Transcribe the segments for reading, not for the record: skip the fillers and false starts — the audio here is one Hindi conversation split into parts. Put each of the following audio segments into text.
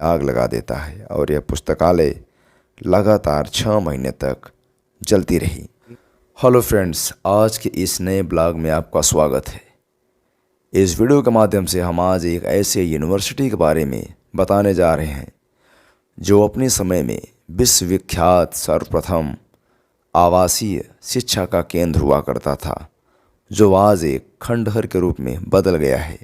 आग लगा देता है और यह पुस्तकालय लगातार 6 महीने तक जलती रही। हेलो फ्रेंड्स, आज के इस नए ब्लॉग में आपका स्वागत है। इस वीडियो के माध्यम से हम आज एक ऐसे यूनिवर्सिटी के बारे में बताने जा रहे हैं जो अपने समय में विश्वविख्यात सर्वप्रथम आवासीय शिक्षा का केंद्र हुआ करता था, जो आज एक खंडहर के रूप में बदल गया है।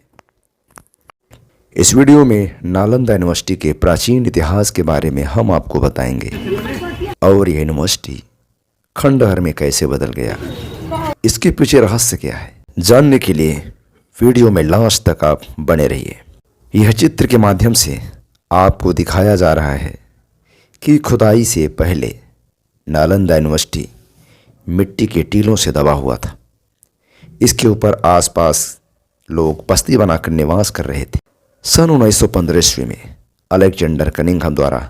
इस वीडियो में नालंदा यूनिवर्सिटी के प्राचीन इतिहास के बारे में हम आपको बताएंगे और यह यूनिवर्सिटी खंडहर में कैसे बदल गया, इसके पीछे रहस्य क्या है। जानने के लिए वीडियो में लास्ट तक आप बने रहिए। यह चित्र के माध्यम से आपको दिखाया जा रहा है कि खुदाई से पहले नालंदा यूनिवर्सिटी मिट्टी के टीलों से दबा हुआ था। इसके ऊपर आसपास लोग बस्ती बनाकर निवास कर रहे थे। सन 1915 ईस्वी में अलेक्जेंडर कनिंघम द्वारा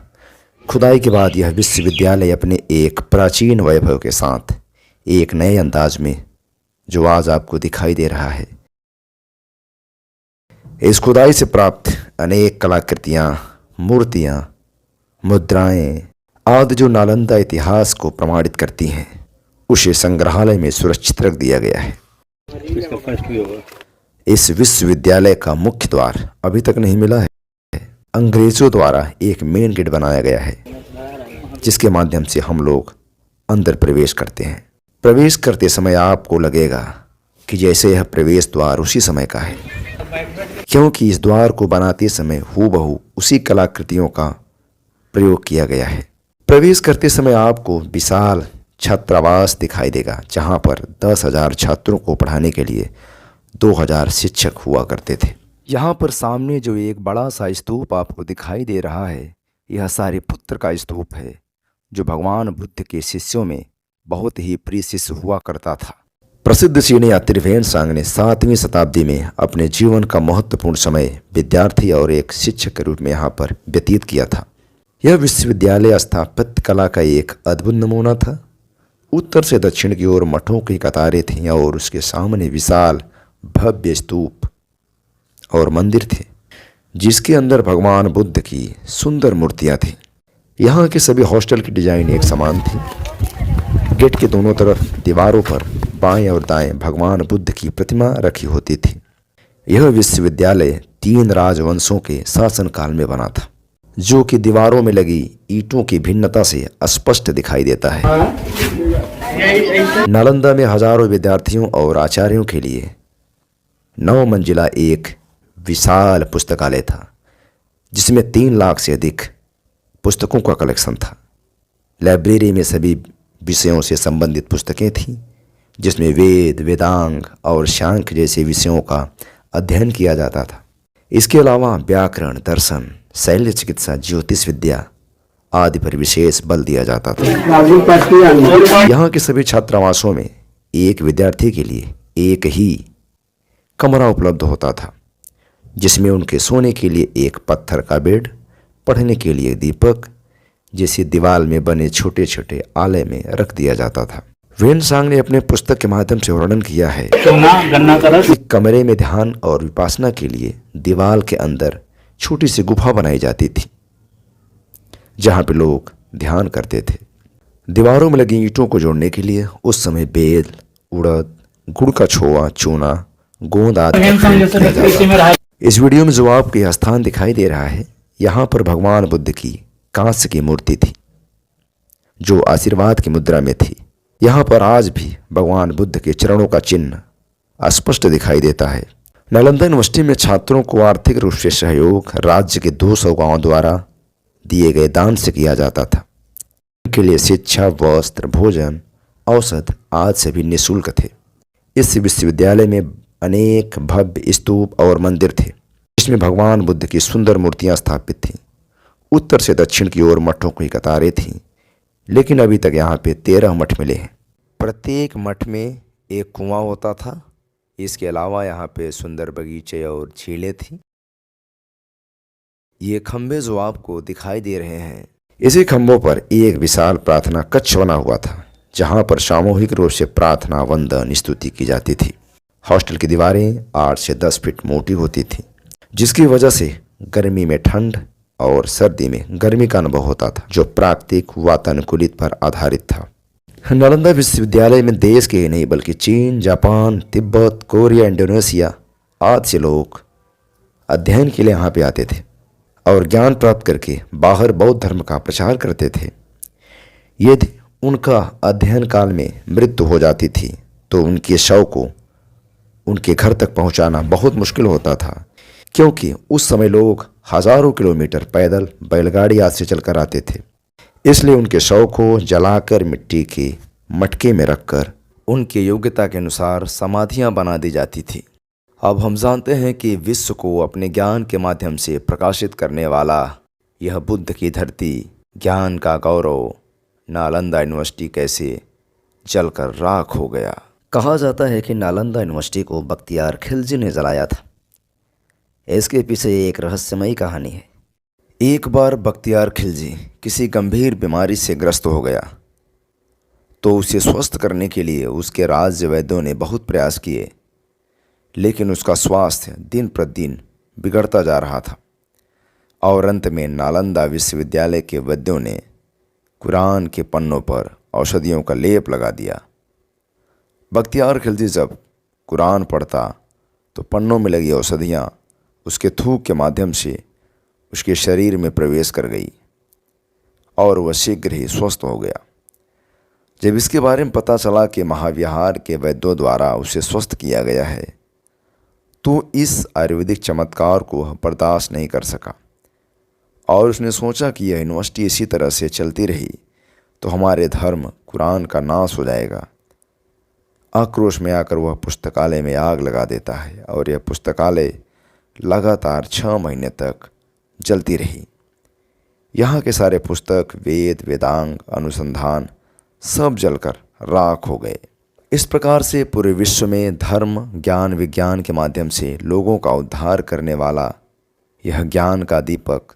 खुदाई के बाद यह विश्वविद्यालय अपने एक प्राचीन वैभव के साथ एक नए अंदाज में, जो आज आपको दिखाई दे रहा है, इस खुदाई से प्राप्त अनेक कलाकृतियाँ, मूर्तियाँ, मुद्राएं आदि जो नालंदा इतिहास को प्रमाणित करती हैं, उसे संग्रहालय में सुरक्षित रख दिया गया है। इस विश्वविद्यालय का मुख्य द्वार अभी तक नहीं मिला है। अंग्रेजों द्वारा एक मेन गेट बनाया गया है, जिसके माध्यम से हम लोग अंदर प्रवेश करते हैं। प्रवेश करते समय आपको लगेगा कि जैसे यह प्रवेश द्वार उसी समय का है, क्योंकि इस द्वार को बनाते समय हूबहू उसी कलाकृतियों का प्रयोग किया गया है। प्रवेश करते समय आपको विशाल छात्रावास दिखाई देगा, जहां पर 10,000 छात्रों को पढ़ाने के लिए 2,000 शिक्षक हुआ करते थे। यहाँ पर सामने जो एक बड़ा सा स्तूप आपको दिखाई दे रहा है, यह सारिपुत्र का स्तूप है, जो भगवान बुद्ध के शिष्यों में बहुत ही प्रिय शिष्य हुआ करता था। प्रसिद्ध चीनी यात्री ह्वेनसांग ने 7वीं शताब्दी में अपने जीवन का महत्वपूर्ण समय विद्यार्थी और एक शिक्षक के रूप में यहाँ पर व्यतीत किया था। यह विश्वविद्यालय स्थापत्य कला का एक अद्भुत नमूना था। उत्तर से दक्षिण की ओर मठों की कतारें थीं और उसके सामने विशाल भव्य स्तूप और मंदिर थे, जिसके अंदर भगवान बुद्ध की सुंदर मूर्तियां थीं। यहाँ के सभी हॉस्टल की डिजाइन एक समान थी। गेट के दोनों तरफ दीवारों पर बाएं और दाएं भगवान बुद्ध की प्रतिमा रखी होती थी। यह विश्वविद्यालय 3 राजवंशों के शासनकाल में बना था, जो कि दीवारों में लगी ईंटों की भिन्नता से स्पष्ट दिखाई देता है। नालंदा में हजारों विद्यार्थियों और आचार्यों के लिए 9 मंजिला एक विशाल पुस्तकालय था, जिसमें 3 लाख से अधिक पुस्तकों का कलेक्शन था। लाइब्रेरी में सभी विषयों से संबंधित पुस्तकें थीं, जिसमें वेद, वेदांग और सांख्य जैसे विषयों का अध्ययन किया जाता था। इसके अलावा व्याकरण, दर्शन, शल्य चिकित्सा, ज्योतिष विद्या आदि पर विशेष बल दिया जाता था। यहाँ के सभी छात्रावासों में एक विद्यार्थी के लिए एक ही कमरा उपलब्ध होता था, जिसमें उनके सोने के लिए एक पत्थर का बेड, पढ़ने के लिए दीपक जैसे दीवार में बने छोटे छोटे आलय में रख दिया जाता था। ह्वेनसांग ने अपने पुस्तक के माध्यम से वर्णन किया है कि कमरे में ध्यान और विपासना के लिए दीवार के अंदर छोटी सी गुफा बनाई जाती थी, जहाँ पे लोग ध्यान करते थे। दीवारों में लगी ईंटों को जोड़ने के लिए उस समय बेल, उड़द, गुड़ का छोआ, चूना, गोंद आदि किया जाता। इस वीडियो में जो आपको यह स्थान दिखाई दे रहा है, यहाँ पर भगवान बुद्ध की कांस्य की मूर्ति थी, जो आशीर्वाद की मुद्रा में थी। यहाँ पर आज भी भगवान बुद्ध के चरणों का चिन्ह स्पष्ट दिखाई देता है। नालंदा यूनिवर्सिटी में छात्रों को आर्थिक रूप से सहयोग राज्य के 200 गांवों द्वारा दिए गए दान से किया जाता था। उनके लिए शिक्षा, वस्त्र, भोजन, औषध आदि सभी निःशुल्क थे। इस विश्वविद्यालय में अनेक भव्य स्तूप और मंदिर थे, जिसमें भगवान बुद्ध की सुंदर मूर्तियां स्थापित थीं। उत्तर से दक्षिण की ओर मठों की कतारें थीं, लेकिन अभी तक यहाँ पे 13 मठ मिले हैं। प्रत्येक मठ में एक कुआं होता था। इसके अलावा यहाँ पे सुंदर बगीचे और झीलें थीं। ये खंभे जो आपको दिखाई दे रहे हैं, इसी खंभों पर एक विशाल प्रार्थना कक्ष बना हुआ था, जहाँ पर सामूहिक रूप से प्रार्थना, वंदन, स्तुति की जाती थी। हॉस्टल की दीवारें 8 से 10 फीट मोटी होती थी, जिसकी वजह से गर्मी में ठंड और सर्दी में गर्मी का अनुभव होता था, जो प्राकृतिक वातानुकूलित पर आधारित था। नालंदा विश्वविद्यालय में देश के ही नहीं बल्कि चीन, जापान, तिब्बत, कोरिया, इंडोनेशिया आदि से लोग अध्ययन के लिए यहाँ पे आते थे और ज्ञान प्राप्त करके बाहर बौद्ध धर्म का प्रचार करते थे। यदि उनका अध्ययन काल में मृत्यु हो जाती थी तो उनके शव को उनके घर तक पहुंचाना बहुत मुश्किल होता था, क्योंकि उस समय लोग हजारों किलोमीटर पैदल बैलगाड़ी आदि से चलकर आते थे। इसलिए उनके शव को जलाकर मिट्टी के मटके में रखकर उनके योग्यता के अनुसार समाधियां बना दी जाती थी। अब हम जानते हैं कि विश्व को अपने ज्ञान के माध्यम से प्रकाशित करने वाला यह बुद्ध की धरती, ज्ञान का गौरव नालंदा यूनिवर्सिटी कैसे जलकर राख हो गया। कहा जाता है कि नालंदा यूनिवर्सिटी को बख्तियार खिलजी ने जलाया था। इसके पीछे एक रहस्यमयी कहानी है। एक बार बख्तियार खिलजी किसी गंभीर बीमारी से ग्रस्त हो गया, तो उसे स्वस्थ करने के लिए उसके राज्य वैद्यों ने बहुत प्रयास किए, लेकिन उसका स्वास्थ्य दिन प्रतिदिन बिगड़ता जा रहा था और अंत में नालंदा विश्वविद्यालय के वैद्यों ने कुरान के पन्नों पर औषधियों का लेप लगा दिया। बख्तियार खिलजी जब कुरान पढ़ता तो पन्नों में लगी औषधियाँ उसके थूक के माध्यम से उसके शरीर में प्रवेश कर गई और वह शीघ्र ही स्वस्थ हो गया। जब इसके बारे में पता चला कि महाविहार के वैद्यों द्वारा उसे स्वस्थ किया गया है, तो इस आयुर्वेदिक चमत्कार को वह बर्दाश्त नहीं कर सका और उसने सोचा कि यह यूनिवर्सिटी इसी तरह से चलती रही तो हमारे धर्म कुरान का नाश हो जाएगा। आक्रोश में आकर वह पुस्तकालय में आग लगा देता है और यह पुस्तकालय लगातार 6 महीने तक जलती रही। यहाँ के सारे पुस्तक, वेद, वेदांग, अनुसंधान सब जलकर राख हो गए। इस प्रकार से पूरे विश्व में धर्म, ज्ञान, विज्ञान के माध्यम से लोगों का उद्धार करने वाला यह ज्ञान का दीपक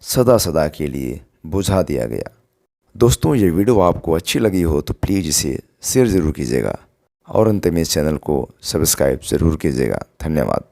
सदा सदा के लिए बुझा दिया गया। दोस्तों, ये वीडियो आपको अच्छी लगी हो तो प्लीज़ इसे शेयर ज़रूर कीजिएगा और अंत में इस चैनल को सब्सक्राइब ज़रूर कीजिएगा। धन्यवाद।